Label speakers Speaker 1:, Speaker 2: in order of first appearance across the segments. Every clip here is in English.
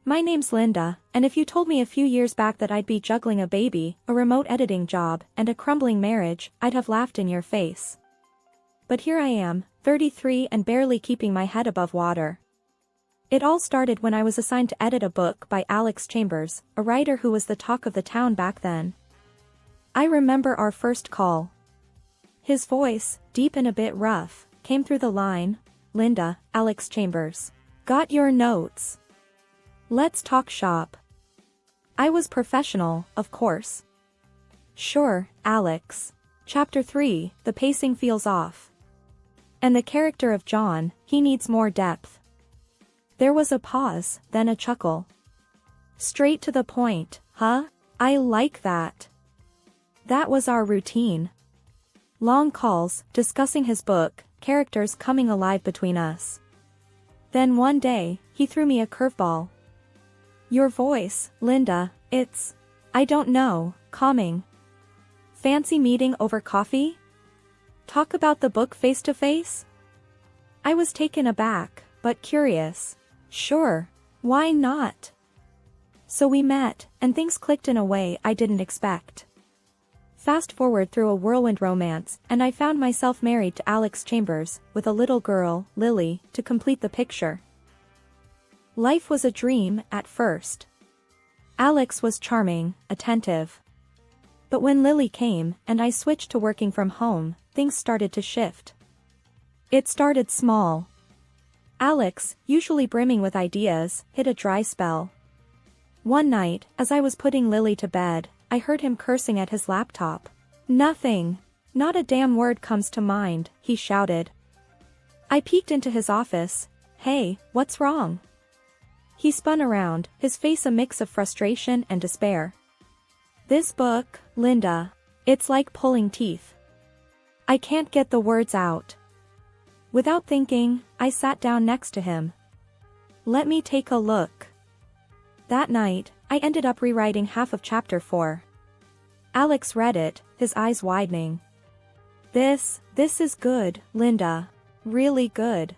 Speaker 1: My name's Linda, and if you told me a few years back that I'd be juggling a baby, a remote editing job, and a crumbling marriage, I'd have laughed in your face. But here I am, 33 and barely keeping my head above water. It all started when I was assigned to edit a book by Alex Chambers, a writer who was the talk of the town back then. I remember our first call. His voice, deep and a bit rough, came through the line, "Linda, Alex Chambers. Got your notes? Let's talk shop." I was professional, of course. "Sure, Alex. Chapter 3, the pacing feels off. And the character of John, he needs more depth." There was a pause, then a chuckle. "Straight to the point, huh? I like that." That was our routine. Long calls, discussing his book, characters coming alive between us. Then one day, he threw me a curveball. "Your voice, Linda, it's, I don't know, calming. Fancy meeting over coffee? Talk about the book face to face?" I was taken aback, but curious. Sure, why not? So we met, and things clicked in a way I didn't expect. Fast forward through a whirlwind romance, and I found myself married to Alex Chambers, with a little girl, Lily, to complete the picture. Life was a dream, at first. Alex was charming, attentive. But when Lily came, and I switched to working from home, things started to shift. It started small. Alex, usually brimming with ideas, hit a dry spell. One night, as I was putting Lily to bed, I heard him cursing at his laptop. "Nothing. Not a damn word comes to mind," he shouted. I peeked into his office. "Hey, what's wrong?" He spun around, his face a mix of frustration and despair. "This book, Linda. It's like pulling teeth. I can't get the words out." Without thinking, I sat down next to him. "Let me take a look." That night, I ended up rewriting half of chapter 4. Alex read it, his eyes widening. This is good, Linda. Really good."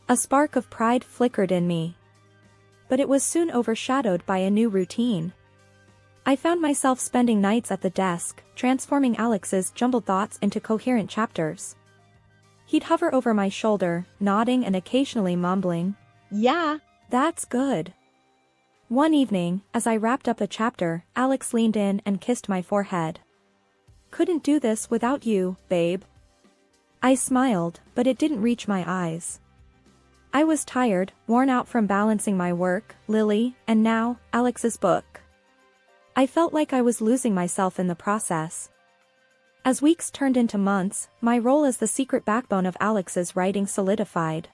Speaker 1: A spark of pride flickered in me. But it was soon overshadowed by a new routine. I found myself spending nights at the desk, transforming Alex's jumbled thoughts into coherent chapters. He'd hover over my shoulder, nodding and occasionally mumbling, "Yeah, that's good." One evening, as I wrapped up a chapter, Alex leaned in and kissed my forehead. "Couldn't do this without you, babe." I smiled, but it didn't reach my eyes. I was tired, worn out from balancing my work, Lily, and now, Alex's book. I felt like I was losing myself in the process. As weeks turned into months, my role as the secret backbone of Alex's writing solidified.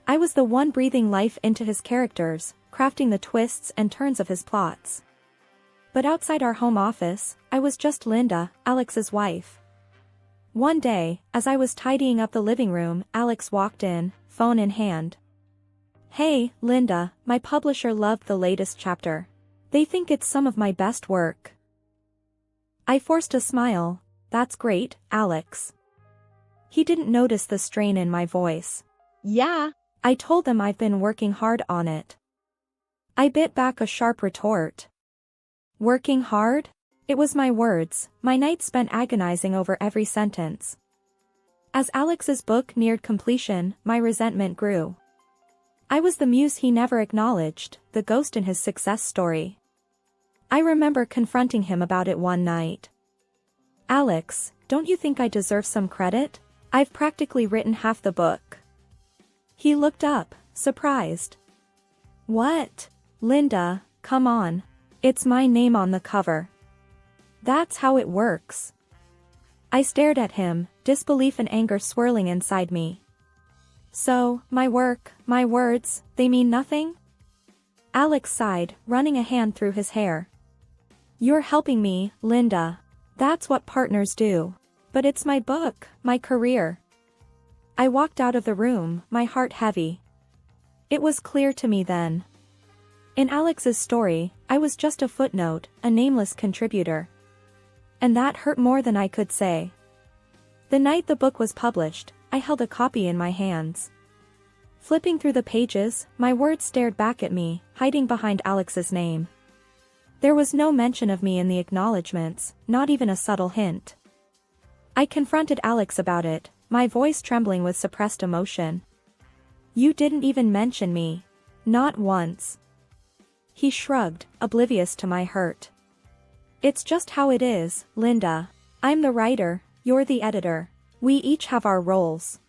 Speaker 1: I was the one breathing life into his characters, crafting the twists and turns of his plots. But outside our home office, I was just Linda, Alex's wife. One day, as I was tidying up the living room, Alex walked in, phone in hand. "Hey, Linda, my publisher loved the latest chapter. They think it's some of my best work." I forced a smile. "That's great, Alex." He didn't notice the strain in my voice. "Yeah." I told them I've been working hard on it. I bit back a sharp retort. "Working hard?" It was my words, my nights spent agonizing over every sentence. As Alex's book neared completion, my resentment grew. I was the muse he never acknowledged, the ghost in his success story. I remember confronting him about it one night. "Alex, don't you think I deserve some credit? I've practically written half the book." He looked up, surprised. "What? Linda, come on. It's my name on the cover. That's how it works." I stared at him, disbelief and anger swirling inside me. "So, my work, my words, they mean nothing?" Alex sighed, running a hand through his hair. "You're helping me, Linda. That's what partners do. But it's my book, my career." I walked out of the room, my heart heavy. It was clear to me then. In Alex's story, I was just a footnote, a nameless contributor. And that hurt more than I could say. The night the book was published, I held a copy in my hands. Flipping through the pages, my words stared back at me, hiding behind Alex's name. There was no mention of me in the acknowledgements, not even a subtle hint. I confronted Alex about it, my voice trembling with suppressed emotion. You didn't even mention me. Not once. He shrugged, oblivious to my hurt. It's just how it is, Linda. I'm the writer, you're the editor. We each have our roles.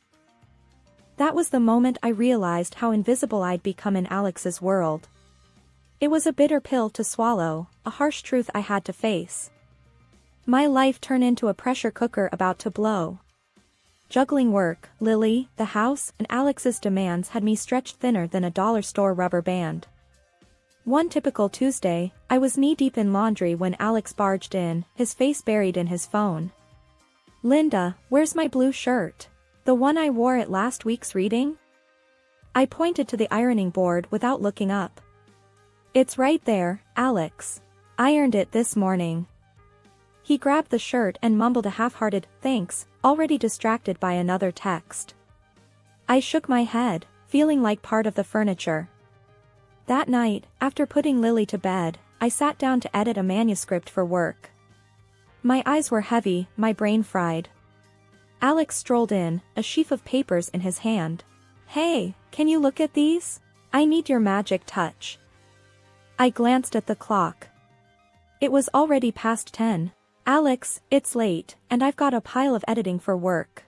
Speaker 1: That was the moment I realized how invisible I'd become in Alex's world. It was a bitter pill to swallow, a harsh truth I had to face. My life turned into a pressure cooker about to blow. Juggling work, Lily, the house, and Alex's demands had me stretched thinner than a dollar store rubber band. One typical Tuesday, I was knee-deep in laundry when Alex barged in, his face buried in his phone. Linda, where's my blue shirt? The one I wore at last week's reading? I pointed to the ironing board without looking up. It's right there, Alex. Ironed it this morning. He grabbed the shirt and mumbled a half-hearted, thanks, already distracted by another text. I shook my head, feeling like part of the furniture. That night, after putting Lily to bed, I sat down to edit a manuscript for work. My eyes were heavy, my brain fried. Alex strolled in, a sheaf of papers in his hand. Hey, can you look at these? I need your magic touch. I glanced at the clock. It was already past 10. Alex, it's late, and I've got a pile of editing for work.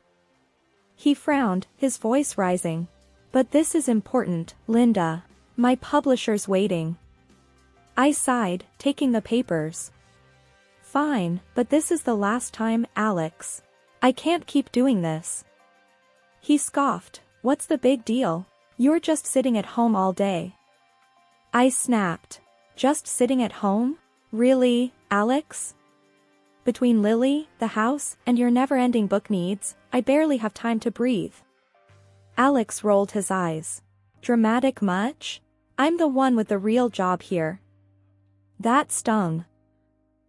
Speaker 1: He frowned, his voice rising. But this is important, Linda. My publisher's waiting. I sighed, taking the papers. Fine, but this is the last time, Alex. I can't keep doing this. He scoffed, what's the big deal? You're just sitting at home all day. I snapped. Just sitting at home? Really, Alex? Between Lily, the house, and your never-ending book needs, I barely have time to breathe. Alex rolled his eyes. Dramatic much? I'm the one with the real job here. That stung.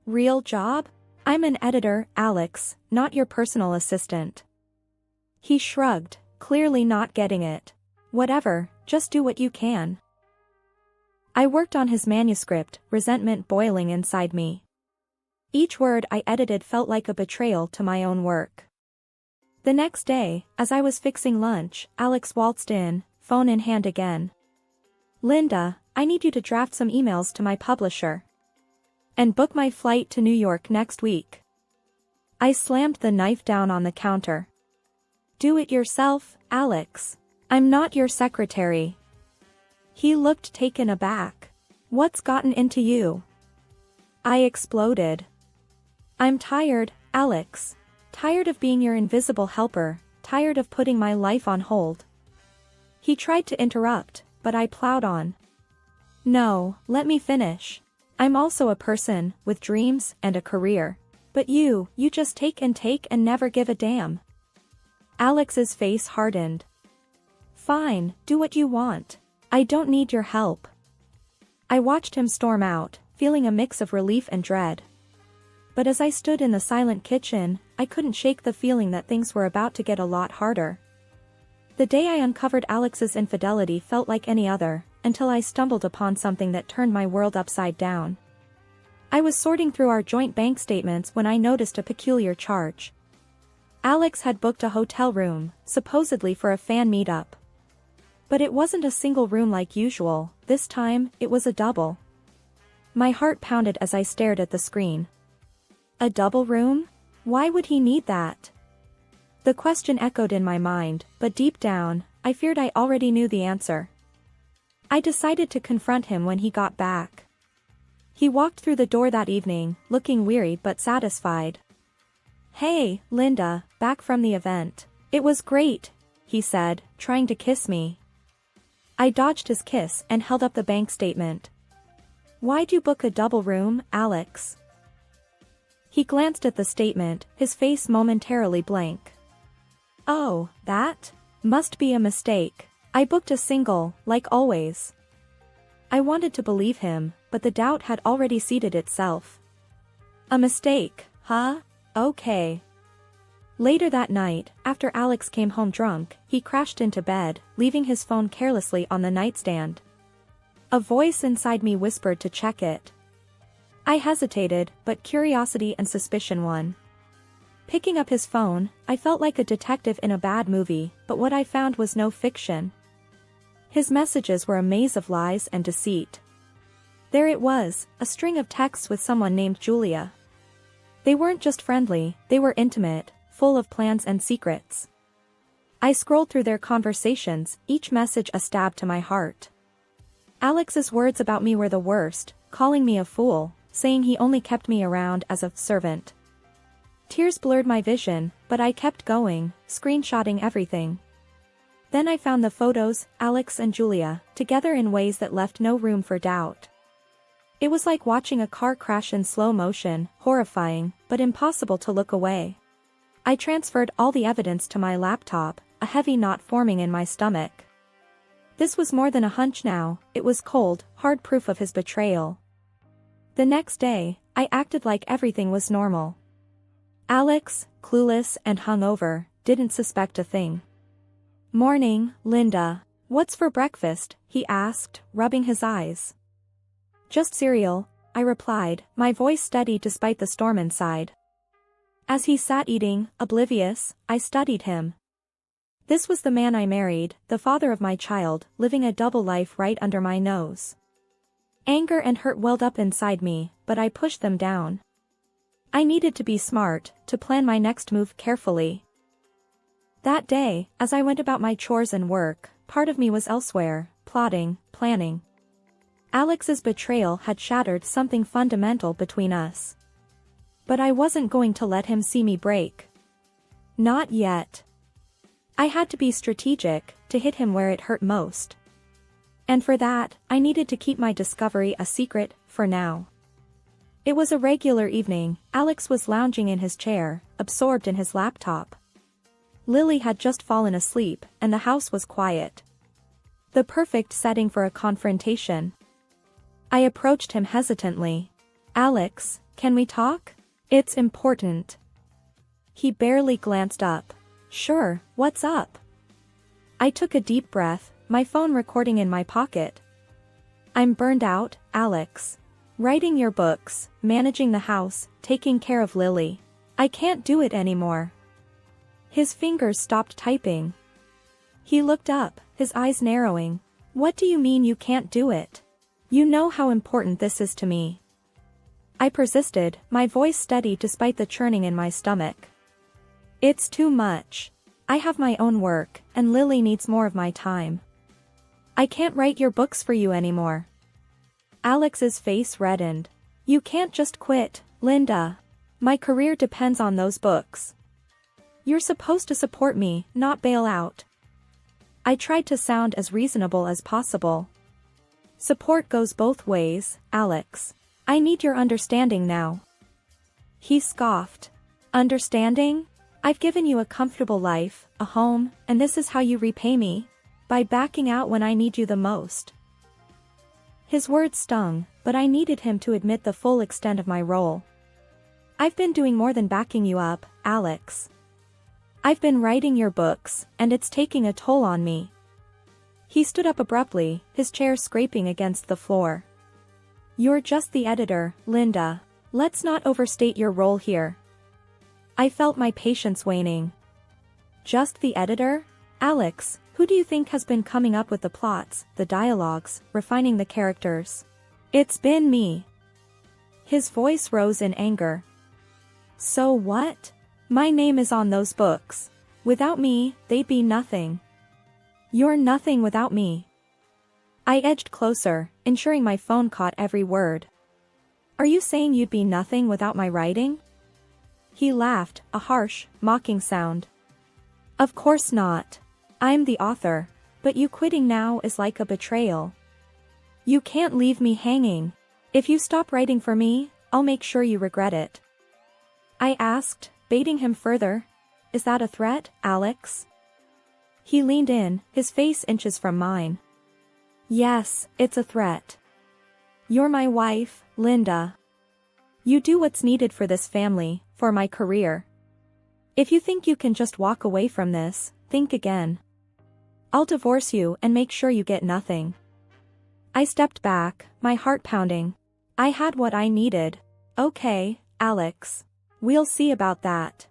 Speaker 1: Real job? I'm an editor, Alex, not your personal assistant. He shrugged, clearly not getting it. Whatever, just do what you can. I worked on his manuscript, resentment boiling inside me. Each word I edited felt like a betrayal to my own work. The next day, as I was fixing lunch, Alex waltzed in, phone in hand again. Linda, I need you to draft some emails to my publisher. And book my flight to New York next week. I slammed the knife down on the counter. Do it yourself, Alex. I'm not your secretary. He looked taken aback. What's gotten into you? I exploded. I'm tired, Alex. Tired of being your invisible helper, tired of putting my life on hold. He tried to interrupt, but I plowed on. No, let me finish. I'm also a person, with dreams and a career. But you just take and never give a damn. Alex's face hardened. Fine, do what you want. I don't need your help. I watched him storm out, feeling a mix of relief and dread. But as I stood in the silent kitchen, I couldn't shake the feeling that things were about to get a lot harder. The day I uncovered Alex's infidelity felt like any other, until I stumbled upon something that turned my world upside down. I was sorting through our joint bank statements when I noticed a peculiar charge. Alex had booked a hotel room, supposedly for a fan meetup. But it wasn't a single room like usual, this time, it was a double. My heart pounded as I stared at the screen. A double room? Why would he need that? The question echoed in my mind, but deep down, I feared I already knew the answer. I decided to confront him when he got back. He walked through the door that evening, looking weary but satisfied. Hey, Linda, back from the event. It was great, he said, trying to kiss me. I dodged his kiss and held up the bank statement. Why'd you book a double room, Alex? He glanced at the statement, his face momentarily blank. Oh, that? Must be a mistake. I booked a single, like always. I wanted to believe him, but the doubt had already seated itself. A mistake, huh? Okay. Later that night, after Alex came home drunk, he crashed into bed, leaving his phone carelessly on the nightstand. A voice inside me whispered to check it. I hesitated, but curiosity and suspicion won. Picking up his phone, I felt like a detective in a bad movie, but what I found was no fiction. His messages were a maze of lies and deceit. There it was, a string of texts with someone named Julia. They weren't just friendly, they were intimate, full of plans and secrets. I scrolled through their conversations, each message a stab to my heart. Alex's words about me were the worst, calling me a fool, saying he only kept me around as a servant. Tears blurred my vision, but I kept going, screenshotting everything. Then I found the photos, Alex and Julia, together in ways that left no room for doubt. It was like watching a car crash in slow motion, horrifying, but impossible to look away. I transferred all the evidence to my laptop, a heavy knot forming in my stomach. This was more than a hunch now, it was cold, hard proof of his betrayal. The next day, I acted like everything was normal. Alex, clueless and hungover, didn't suspect a thing. "Morning, Linda. What's for breakfast?" he asked, rubbing his eyes. "Just cereal," I replied, my voice steady despite the storm inside. As he sat eating, oblivious, I studied him. This was the man I married, the father of my child, living a double life right under my nose. Anger and hurt welled up inside me, but I pushed them down. I needed to be smart, to plan my next move carefully. That day, as I went about my chores and work, part of me was elsewhere, plotting, planning. Alex's betrayal had shattered something fundamental between us. But I wasn't going to let him see me break. Not yet. I had to be strategic, to hit him where it hurt most. And for that, I needed to keep my discovery a secret, for now. It was a regular evening, Alex was lounging in his chair, absorbed in his laptop. Lily had just fallen asleep, and the house was quiet. The perfect setting for a confrontation. I approached him hesitantly. "Alex, can we talk? It's important." He barely glanced up. "Sure, what's up?" I took a deep breath, my phone recording in my pocket. "I'm burned out, Alex. Writing your books, managing the house, taking care of Lily. I can't do it anymore." His fingers stopped typing. He looked up, his eyes narrowing. "What do you mean you can't do it? You know how important this is to me." I persisted, my voice steady despite the churning in my stomach. "It's too much. I have my own work, and Lily needs more of my time. I can't write your books for you anymore." Alex's face reddened. "You can't just quit, Linda. My career depends on those books. You're supposed to support me, not bail out." I tried to sound as reasonable as possible. "Support goes both ways, Alex. I need your understanding now." He scoffed. "Understanding? I've given you a comfortable life, a home, and this is how you repay me? By backing out when I need you the most." His words stung, but I needed him to admit the full extent of my role. "I've been doing more than backing you up, Alex. I've been writing your books, and it's taking a toll on me." He stood up abruptly, his chair scraping against the floor. "You're just the editor, Linda. Let's not overstate your role here." I felt my patience waning. "Just the editor? Alex, who do you think has been coming up with the plots, the dialogues, refining the characters?" "It's been me." His voice rose in anger. "So what? My name is on those books. Without me, they'd be nothing. You're nothing without me." I edged closer, ensuring my phone caught every word. "Are you saying you'd be nothing without my writing?" He laughed, a harsh, mocking sound. "Of course not. I'm the author, but you quitting now is like a betrayal. You can't leave me hanging. If you stop writing for me, I'll make sure you regret it." I asked, baiting him further. "Is that a threat, Alex?" He leaned in, his face inches from mine. "Yes, it's a threat. You're my wife, Linda. You do what's needed for this family, for my career. If you think you can just walk away from this, think again. I'll divorce you and make sure you get nothing. I stepped back, my heart pounding. I had what I needed. Okay, Alex. We'll see about that.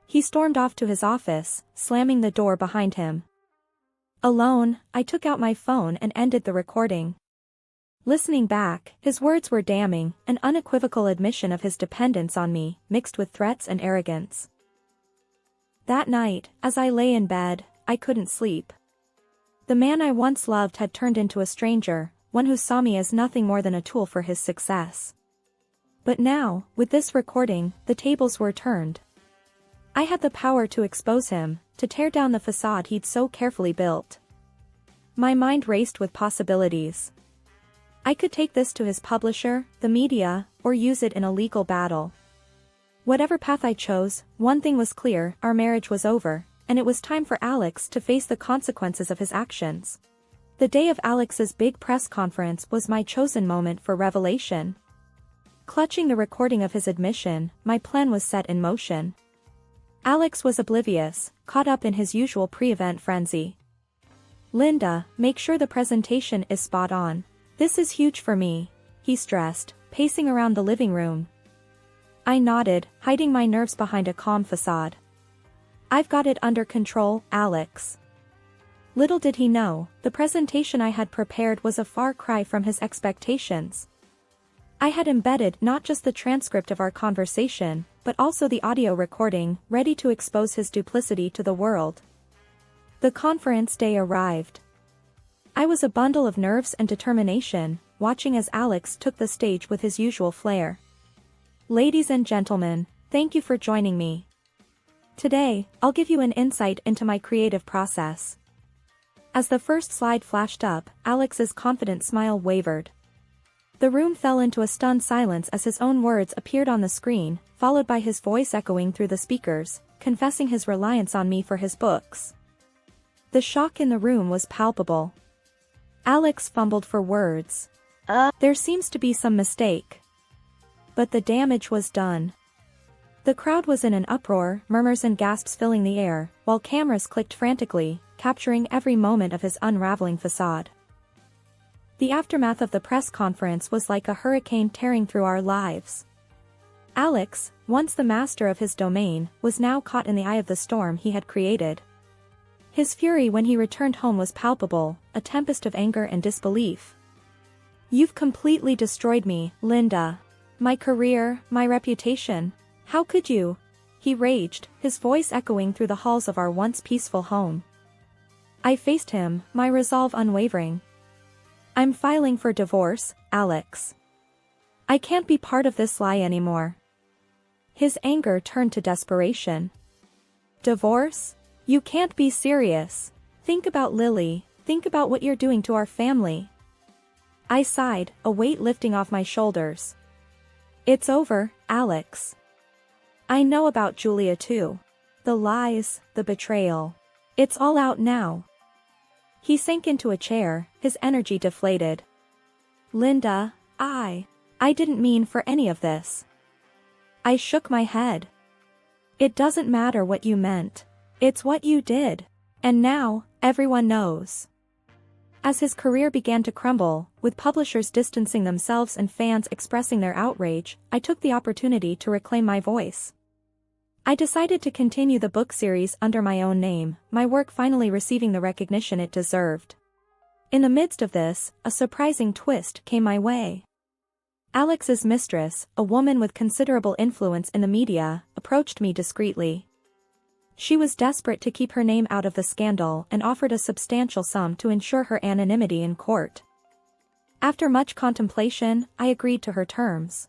Speaker 1: He stormed off to his office, slamming the door behind him. Alone, I took out my phone and ended the recording. Listening back, his words were damning, an unequivocal admission of his dependence on me, mixed with threats and arrogance. That night, as I lay in bed, I couldn't sleep. The man I once loved had turned into a stranger, one who saw me as nothing more than a tool for his success. But now, with this recording, the tables were turned. I had the power to expose him, to tear down the facade he'd so carefully built. My mind raced with possibilities. I could take this to his publisher, the media, or use it in a legal battle. Whatever path I chose, one thing was clear: our marriage was over, and it was time for Alex to face the consequences of his actions. The day of Alex's big press conference was my chosen moment for revelation. Clutching the recording of his admission, my plan was set in motion. Alex was oblivious, caught up in his usual pre-event frenzy. "Linda, make sure the presentation is spot on. This is huge for me," he stressed, pacing around the living room. I nodded, hiding my nerves behind a calm facade. "I've got it under control, Alex." Little did he know, the presentation I had prepared was a far cry from his expectations. I had embedded not just the transcript of our conversation, but also the audio recording, ready to expose his duplicity to the world. The conference day arrived. I was a bundle of nerves and determination, watching as Alex took the stage with his usual flair. "Ladies and gentlemen, thank you for joining me. Today, I'll give you an insight into my creative process." As the first slide flashed up, Alex's confident smile wavered. The room fell into a stunned silence as his own words appeared on the screen, followed by his voice echoing through the speakers, confessing his reliance on me for his books. The shock in the room was palpable. Alex fumbled for words. There seems to be some mistake." But the damage was done. The crowd was in an uproar, murmurs and gasps filling the air, while cameras clicked frantically, capturing every moment of his unraveling facade. The aftermath of the press conference was like a hurricane tearing through our lives. Alex, once the master of his domain, was now caught in the eye of the storm he had created. His fury when he returned home was palpable, a tempest of anger and disbelief. "You've completely destroyed me, Linda. My career, my reputation. How could you?" he raged, his voice echoing through the halls of our once peaceful home. I faced him, my resolve unwavering. "I'm filing for divorce, Alex. I can't be part of this lie anymore." His anger turned to desperation. "Divorce? You can't be serious. Think about Lily, think about what you're doing to our family." I sighed, a weight lifting off my shoulders. "It's over, Alex. I know about Julia too. The lies, the betrayal. It's all out now." He sank into a chair, his energy deflated. "Linda, I didn't mean for any of this." I shook my head. "It doesn't matter what you meant. It's what you did. And now, everyone knows." As his career began to crumble, with publishers distancing themselves and fans expressing their outrage, I took the opportunity to reclaim my voice. I decided to continue the book series under my own name, my work finally receiving the recognition it deserved. In the midst of this, a surprising twist came my way. Alex's mistress, a woman with considerable influence in the media, approached me discreetly. She was desperate to keep her name out of the scandal and offered a substantial sum to ensure her anonymity in court. After much contemplation, I agreed to her terms.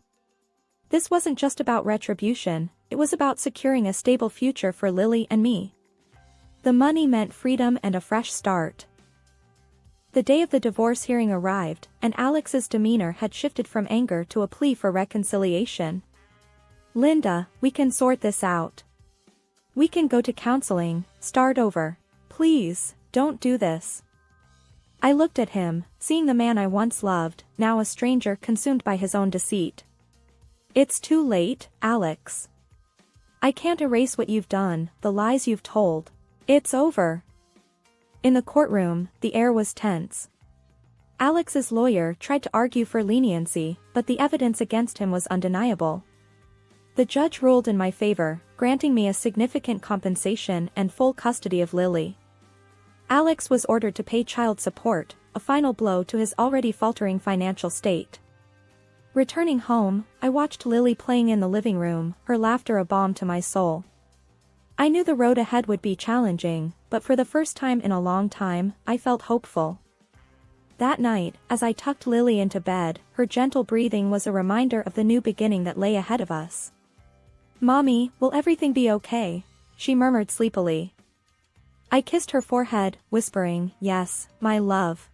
Speaker 1: This wasn't just about retribution, it was about securing a stable future for Lily and me. The money meant freedom and a fresh start. The day of the divorce hearing arrived, and Alex's demeanor had shifted from anger to a plea for reconciliation. "Linda, we can sort this out. We can go to counseling, start over. Please, don't do this." I looked at him, seeing the man I once loved, now a stranger consumed by his own deceit. "It's too late, Alex. I can't erase what you've done, the lies you've told. It's over. In the courtroom, the air was tense. Alex's lawyer tried to argue for leniency, but the evidence against him was undeniable. The judge ruled in my favor, granting me a significant compensation and full custody of Lily. Alex was ordered to pay child support, a final blow to his already faltering financial state. Returning home, I watched Lily playing in the living room, her laughter a balm to my soul. I knew the road ahead would be challenging, but for the first time in a long time, I felt hopeful. That night, as I tucked Lily into bed, her gentle breathing was a reminder of the new beginning that lay ahead of us. "Mommy, will everything be okay?" she murmured sleepily. I kissed her forehead, whispering, "Yes, my love.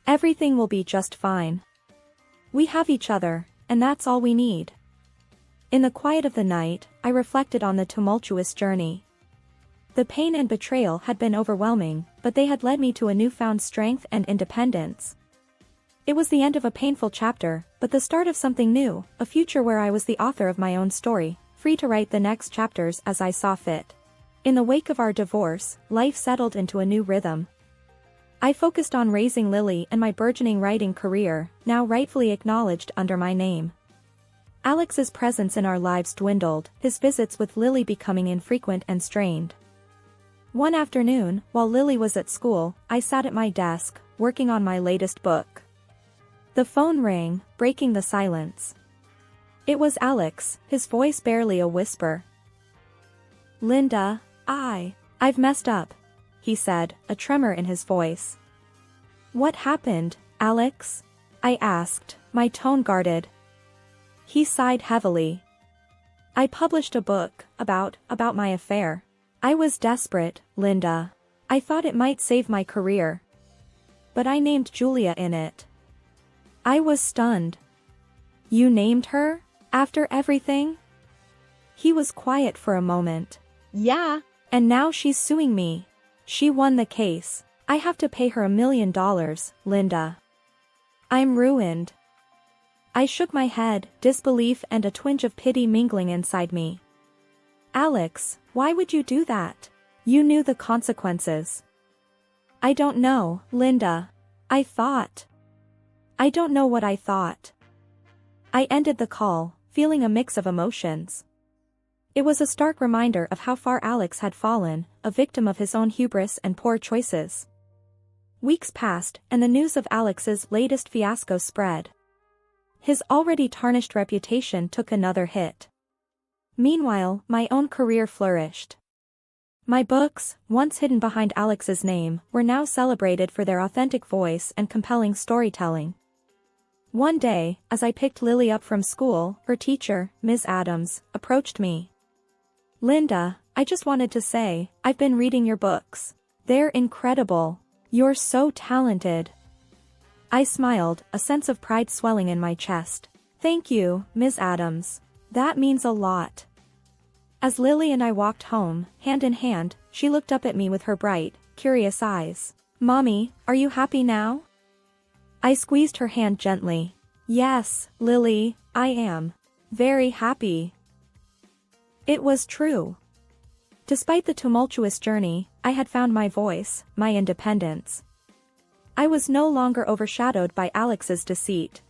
Speaker 1: Everything will be just fine. We have each other, and that's all we need." In the quiet of the night, I reflected on the tumultuous journey. The pain and betrayal had been overwhelming, but they had led me to a newfound strength and independence. It was the end of a painful chapter, but the start of something new, a future where I was the author of my own story, free to write the next chapters as I saw fit. In the wake of our divorce, life settled into a new rhythm. I focused on raising Lily and my burgeoning writing career, now rightfully acknowledged under my name. Alex's presence in our lives dwindled, his visits with Lily becoming infrequent and strained. One afternoon, while Lily was at school, I sat at my desk, working on my latest book. The phone rang, breaking the silence. It was Alex, his voice barely a whisper. "Linda, I've messed up," he said, a tremor in his voice. "What happened, Alex?" I asked, my tone guarded. He sighed heavily. "I published a book about my affair. I was desperate, Linda. I thought it might save my career. But I named Julia in it." I was stunned. "You named her? After everything?" He was quiet for a moment. "Yeah, and now she's suing me. She won the case. I have to pay her $1 million, Linda. I'm ruined." I shook my head, disbelief and a twinge of pity mingling inside me. "Alex, why would you do that? You knew the consequences." "I don't know, Linda. I don't know what I thought." I ended the call, feeling a mix of emotions. It was a stark reminder of how far Alex had fallen, a victim of his own hubris and poor choices. Weeks passed, and the news of Alex's latest fiasco spread. His already tarnished reputation took another hit. Meanwhile, my own career flourished. My books, once hidden behind Alex's name, were now celebrated for their authentic voice and compelling storytelling. One day, as I picked Lily up from school, her teacher, Ms. Adams, approached me. "Linda, I just wanted to say, I've been reading your books. They're incredible. You're so talented." I smiled, a sense of pride swelling in my chest. "Thank you, Ms. Adams. That means a lot." As Lily and I walked home, hand in hand, she looked up at me with her bright, curious eyes. "Mommy, are you happy now?" I squeezed her hand gently. "Yes, Lily, I am. Very happy." It was true. Despite the tumultuous journey, I had found my voice, my independence. I was no longer overshadowed by Alex's deceit.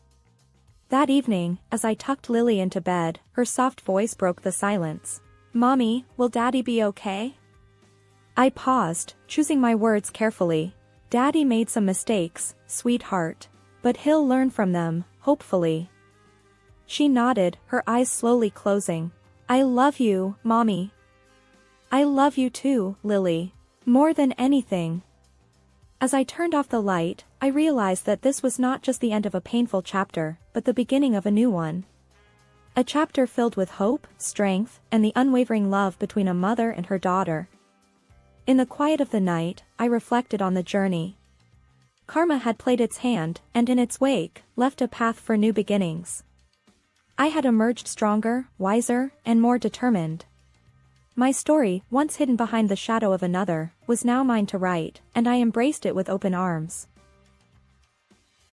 Speaker 1: That evening, as I tucked Lily into bed, her soft voice broke the silence. "Mommy, will Daddy be okay?" I paused, choosing my words carefully. "Daddy made some mistakes, sweetheart. But he'll learn from them, hopefully." She nodded, her eyes slowly closing. "I love you, Mommy." "I love you too, Lily. More than anything." As I turned off the light, I realized that this was not just the end of a painful chapter, but the beginning of a new one. A chapter filled with hope, strength, and the unwavering love between a mother and her daughter. In the quiet of the night, I reflected on the journey. Karma had played its hand, and in its wake, left a path for new beginnings. I had emerged stronger, wiser, and more determined. My story, once hidden behind the shadow of another, was now mine to write, and I embraced it with open arms.